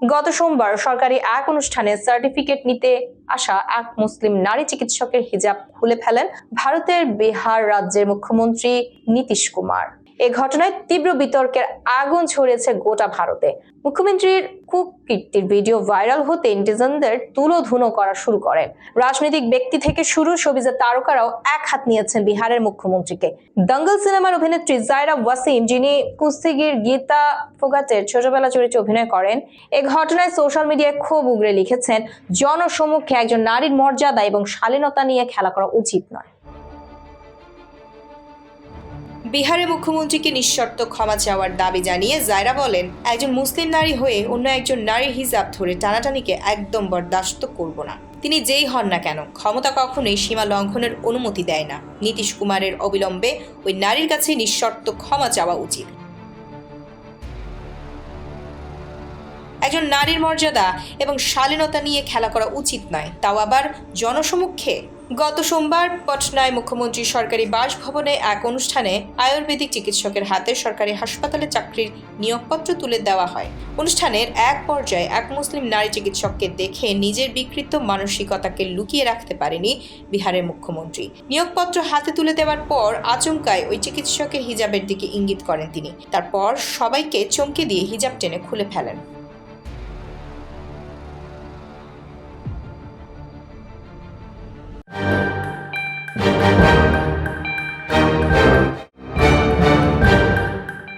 গত সোমবার সরকারি এক অনুষ্ঠানে সার্টিফিকেট নিতে আসা এক মুসলিম নারী চিকিৎসকের হিজাব খুলে ফেলেন ভারতের বিহার রাজ্যের মুখ্যমন্ত্রী নীতিশ কুমার। এ ঘটনায় তীব্র বিতর্কের আগুন ছড়িয়েছে গোটা ভারতে। মুখ্যমন্ত্রীর কুকীর্তির ভিডিও ভাইরাল হতে নেটিজেনদের তুলোধুনো করা শুরু করেন। রাজনৈতিক ব্যক্তি থেকে শুরু শোবিজের তারকারাও এক হাত নিয়েছেন বিহারের মুখ্যমন্ত্রীকে। দঙ্গল সিনেমার অভিনেত্রী জায়রা ওয়াসিম, যিনি কুস্তিগির গীতা ফোগাটের ছোটবেলা চরিত্রে অভিনয় করেন, এ ঘটনায় সোশ্যাল মিডিয়ায় ক্ষোভ উগরে লিখেছেন, জনসম্মুখে একজন নারীর মর্যাদা এবং শালীনতা নিয়ে খেলা করা উচিত নয়। বিহারের মুখ্যমন্ত্রীকে নিঃশর্ত ক্ষমা চাওয়ার দাবি জানিয়ে জায়রা বলেন, একজন মুসলিম নারী হয়ে অন্য একজন নারীর হিজাব ধরে টানাটানিকে একদম বরদাস্ত করব না। তিনি যেই হন না কেন, ক্ষমতা কখনোই সীমা লঙ্ঘনের অনুমতি দেয় না। নীতিশ কুমারের অবিলম্বে ওই নারীর কাছে নিঃশর্ত ক্ষমা চাওয়া উচিত। একজন নারীর মর্যাদা এবং শালীনতা নিয়ে খেলা করা উচিত নয়, তাও আবার জনসমক্ষে। গত সোমবার পটনায় মুখ্যমন্ত্রী সরকারি বাসভবনে এক অনুষ্ঠানে আয়ুর্বেদিক চিকিৎসকের হাতে সরকারি হাসপাতালে চাকরির নিয়োগপত্র তুলে দেওয়া হয়। অনুষ্ঠানের এক পর্যায়ে এক মুসলিম নারী চিকিৎসককে দেখে নিজের বিকৃত মানসিকতাকে লুকিয়ে রাখতে পারেনি বিহারের মুখ্যমন্ত্রী। নিয়োগপত্র হাতে তুলে দেওয়ার পর আচমকায় ওই চিকিৎসকের হিজাবের দিকে ইঙ্গিত করেন তিনি। তারপর সবাইকে চমকে দিয়ে হিজাব টেনে খুলে ফেলেন।